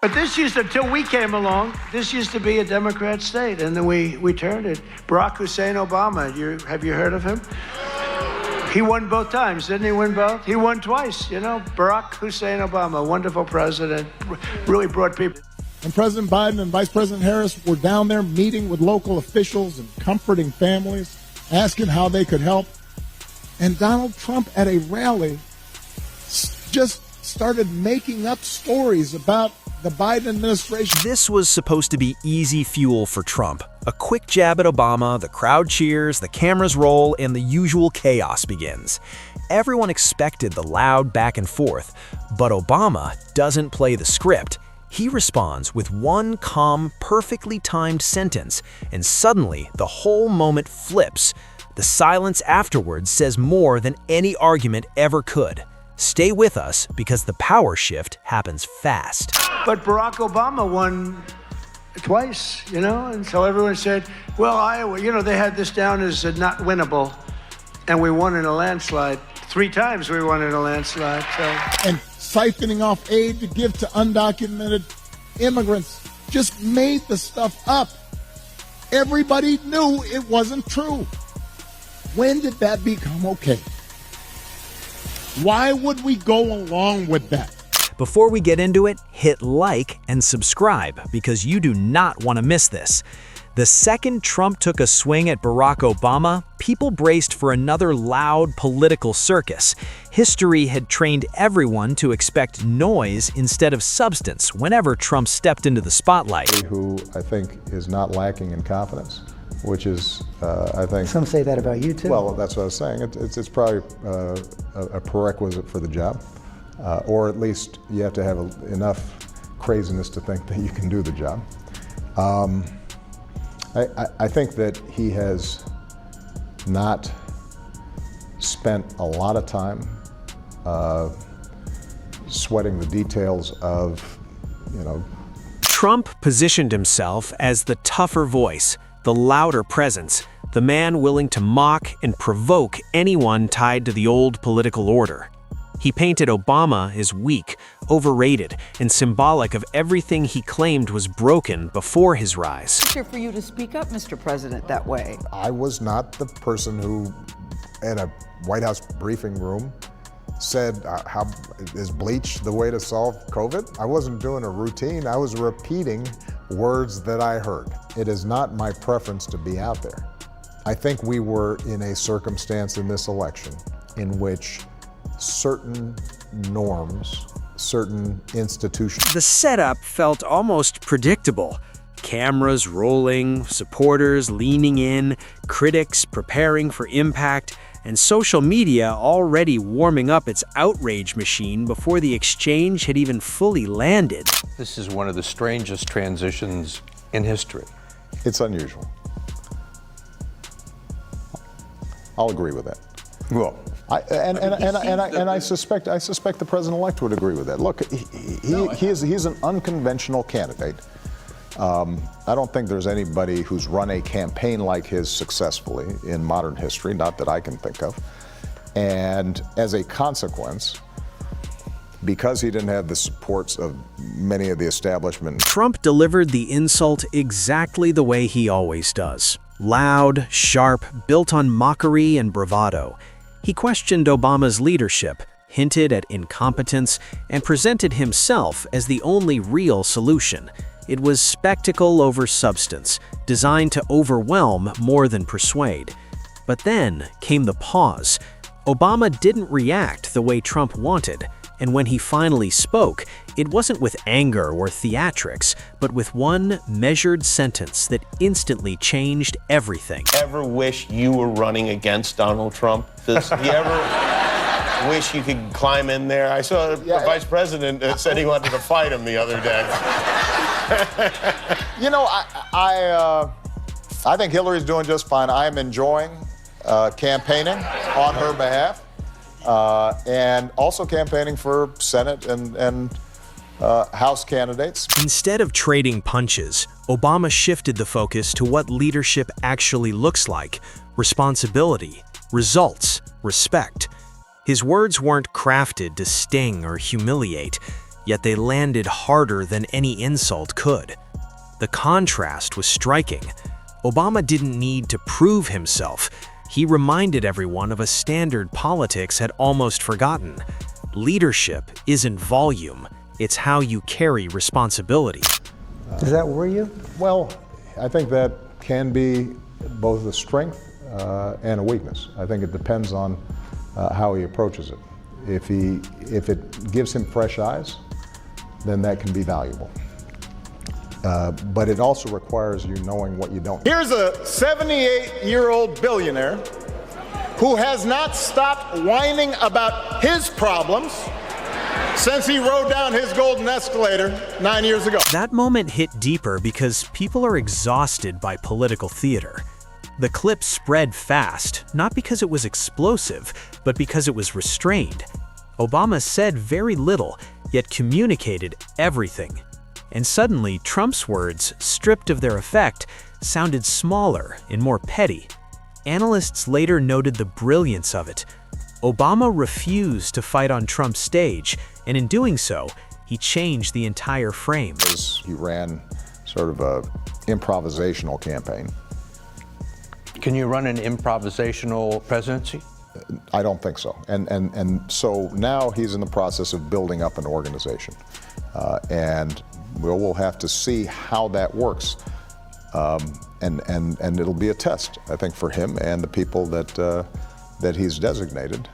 But this used to, until we came along, this used to be a Democrat state, and then we turned it. Barack Hussein Obama, have you heard of him? He won both times, didn't he win both? He won twice, Barack Hussein Obama, wonderful president, really brought people. And President Biden and Vice President Harris were down there meeting with local officials and comforting families, asking how they could help. And Donald Trump at a rally just started making up stories about the Biden administration. This was supposed to be easy fuel for Trump. A quick jab at Obama, the crowd cheers, the cameras roll, and the usual chaos begins. Everyone expected the loud back and forth, but Obama doesn't play the script. He responds with one calm, perfectly timed sentence, and suddenly the whole moment flips. The silence afterwards says more than any argument ever could. Stay with us because the power shift happens fast. But Barack Obama won twice, and so everyone said, well, Iowa, they had this down as not winnable, and we won in a landslide. 3 times we won in a landslide. So. And siphoning off aid to give to undocumented immigrants just made the stuff up. Everybody knew it wasn't true. When did that become okay? Why would we go along with that? Before we get into it, hit like and subscribe because you do not want to miss this. The second Trump took a swing at Barack Obama, people braced for another loud political circus. History had trained everyone to expect noise instead of substance whenever Trump stepped into the spotlight. Who I think is not lacking in confidence, which is, I think... Some say that about you, too. Well, that's what I was saying. It's probably a prerequisite for the job, or at least you have to have enough craziness to think that you can do the job. I think that he has not spent a lot of time sweating the details of, Trump positioned himself as the tougher voice, the louder presence, the man willing to mock and provoke anyone tied to the old political order. He painted Obama as weak, overrated, and symbolic of everything he claimed was broken before his rise. It's for you to speak up, Mr. President, that way. I was not the person who, in a White House briefing room, said, how is bleach the way to solve COVID? I wasn't doing a routine. I was repeating words that I heard. It is not my preference to be out there. I think we were in a circumstance in this election in which certain norms, certain institutions. The setup felt almost predictable. Cameras rolling, supporters leaning in, critics preparing for impact, and social media already warming up its outrage machine before the exchange had even fully landed. This is one of the strangest transitions in history. It's unusual. I'll agree with that. Well, I suspect the president-elect would agree with that. Look, he's an unconventional candidate. I don't think there's anybody who's run a campaign like his successfully in modern history, not that I can think of. And as a consequence, because he didn't have the supports of many of the establishment. Trump delivered the insult exactly the way he always does. Loud, sharp, built on mockery and bravado. He questioned Obama's leadership, hinted at incompetence, and presented himself as the only real solution. It was spectacle over substance, designed to overwhelm more than persuade. But then came the pause. Obama didn't react the way Trump wanted, and when he finally spoke, it wasn't with anger or theatrics, but with one measured sentence that instantly changed everything. Ever wish you were running against Donald Trump? Does he ever wish you could climb in there? I saw the vice president said he wanted to fight him the other day. I think Hillary's doing just fine. I am enjoying campaigning on her behalf. And also campaigning for Senate and House candidates. Instead of trading punches, Obama shifted the focus to what leadership actually looks like: responsibility, results, respect. His words weren't crafted to sting or humiliate. yet they landed harder than any insult could. The contrast was striking. Obama didn't need to prove himself. He reminded everyone of a standard politics had almost forgotten. Leadership isn't volume, it's how you carry responsibility. Does that worry you? Well, I think that can be both a strength and a weakness. I think it depends on how he approaches it. If it gives him fresh eyes, then that can be valuable. But it also requires you knowing what you don't. Here's a 78-year-old billionaire who has not stopped whining about his problems since he rode down his golden escalator 9 years ago. That moment hit deeper because people are exhausted by political theater. The clip spread fast, not because it was explosive, but because it was restrained. Obama said very little, yet communicated everything. And suddenly, Trump's words, stripped of their effect, sounded smaller and more petty. Analysts later noted the brilliance of it. Obama refused to fight on Trump's stage, and in doing so, he changed the entire frame. He ran sort of a improvisational campaign. Can you run an improvisational presidency? I don't think so. And so now he's in the process of building up an organization. And we'll have to see how that works. And it'll be a test, I think, for him and the people that he's designated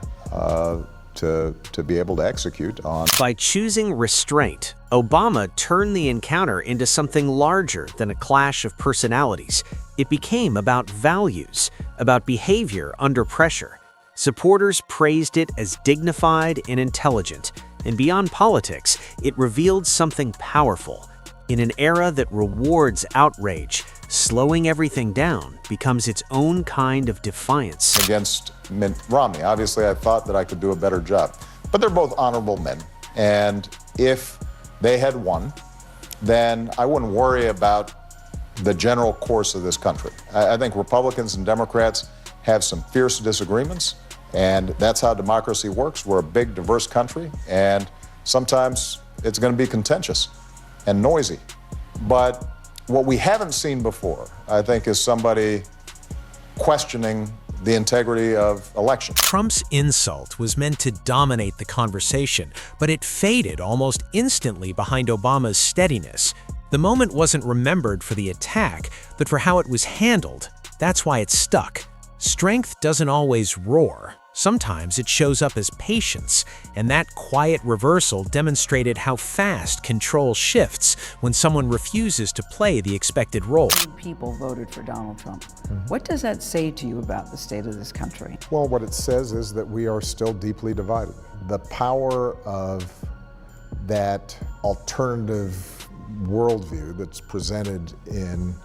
to be able to execute on. By choosing restraint, Obama turned the encounter into something larger than a clash of personalities. It became about values, about behavior under pressure. Supporters praised it as dignified and intelligent, and beyond politics, it revealed something powerful. In an era that rewards outrage, slowing everything down becomes its own kind of defiance. Against Mitt Romney, obviously I thought that I could do a better job. But they're both honorable men, and if they had won, then I wouldn't worry about the general course of this country. I think Republicans and Democrats have some fierce disagreements, and that's how democracy works. We're a big, diverse country, and sometimes it's going to be contentious and noisy. But what we haven't seen before, I think, is somebody questioning the integrity of elections. Trump's insult was meant to dominate the conversation, but it faded almost instantly behind Obama's steadiness. The moment wasn't remembered for the attack, but for how it was handled. That's why it stuck. Strength doesn't always roar. Sometimes it shows up as patience, and that quiet reversal demonstrated how fast control shifts when someone refuses to play the expected role. People voted for Donald Trump. What does that say to you about the state of this country? Well, what it says is that we are still deeply divided. The power of that alternative worldview that's presented in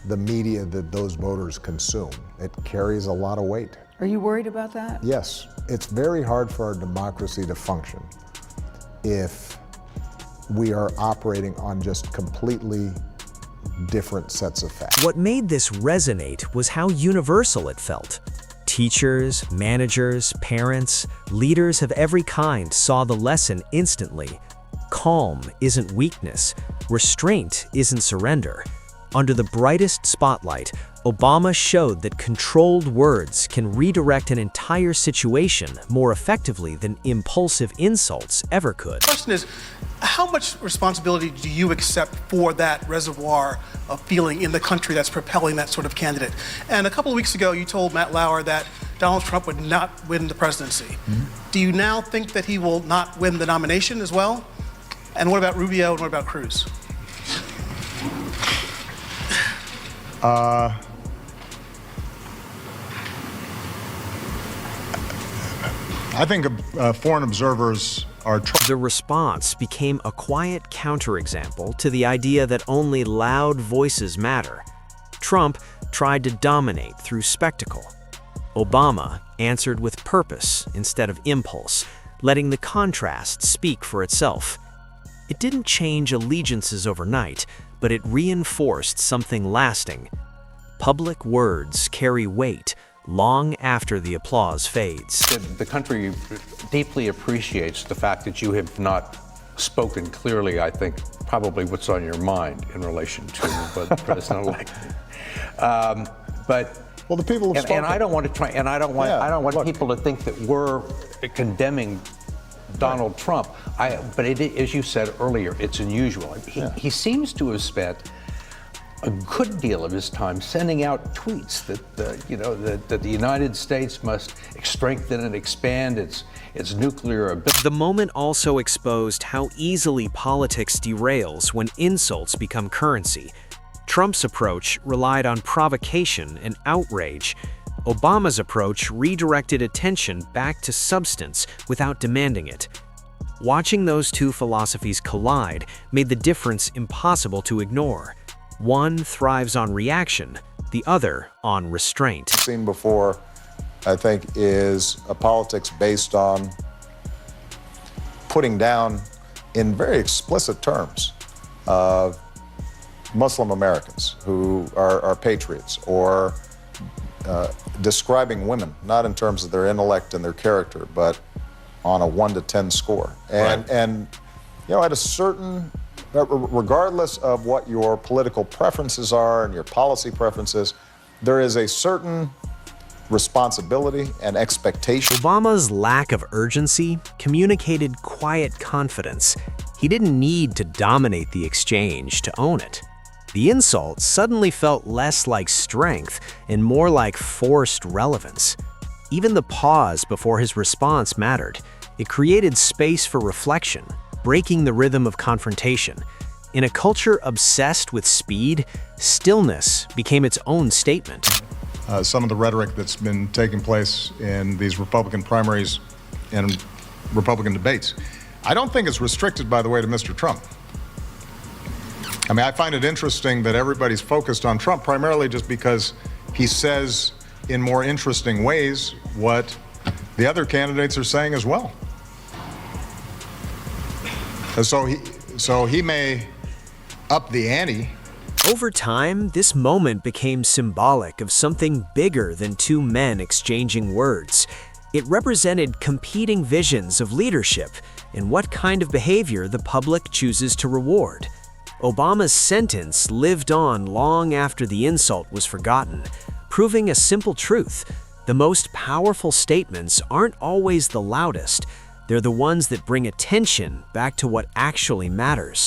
the media that those voters consume, it carries a lot of weight. Are you worried about that? Yes. It's very hard for our democracy to function if we are operating on just completely different sets of facts. What made this resonate was how universal it felt. Teachers, managers, parents, leaders of every kind saw the lesson instantly. Calm isn't weakness. Restraint isn't surrender. Under the brightest spotlight, Obama showed that controlled words can redirect an entire situation more effectively than impulsive insults ever could. The question is, how much responsibility do you accept for that reservoir of feeling in the country that's propelling that sort of candidate? And a couple of weeks ago, you told Matt Lauer that Donald Trump would not win the presidency. Do you now think that he will not win the nomination as well? And what about Rubio and what about Cruz? I think foreign observers are The response became a quiet counterexample to the idea that only loud voices matter. Trump tried to dominate through spectacle. Obama answered with purpose instead of impulse, letting the contrast speak for itself. It didn't change allegiances overnight, but it reinforced something lasting. Public words carry weight long after the applause fades. The country deeply appreciates the fact that you have not spoken clearly, I think, probably what's on your mind in relation to the president-elect. But well, the people have spoken. And I don't want to try. And I don't want people to think that we're condemning Donald Trump. But as you said earlier, it's unusual. He seems to have spent a good deal of his time sending out tweets that the United States must strengthen and expand its nuclear ability. The moment also exposed how easily politics derails when insults become currency. Trump's approach relied on provocation and outrage. Obama's approach redirected attention back to substance without demanding it. Watching those two philosophies collide made the difference impossible to ignore. One thrives on reaction, the other on restraint. Seen before, I think, is a politics based on putting down, in very explicit terms, Muslim Americans who are patriots, or describing women, not in terms of their intellect and their character, but on a 1 to 10 score. And at a certain, regardless of what your political preferences are and your policy preferences, there is a certain responsibility and expectation. Obama's lack of urgency communicated quiet confidence. He didn't need to dominate the exchange to own it. The insult suddenly felt less like strength and more like forced relevance. Even the pause before his response mattered. It created space for reflection, breaking the rhythm of confrontation. In a culture obsessed with speed, stillness became its own statement. Some of the rhetoric that's been taking place in these Republican primaries and Republican debates, I don't think it's restricted, by the way, to Mr. Trump. I mean, I find it interesting that everybody's focused on Trump primarily just because he says in more interesting ways what the other candidates are saying as well. And so he may up the ante. Over time, this moment became symbolic of something bigger than two men exchanging words. It represented competing visions of leadership and what kind of behavior the public chooses to reward. Obama's sentence lived on long after the insult was forgotten, proving a simple truth: the most powerful statements aren't always the loudest. They're the ones that bring attention back to what actually matters.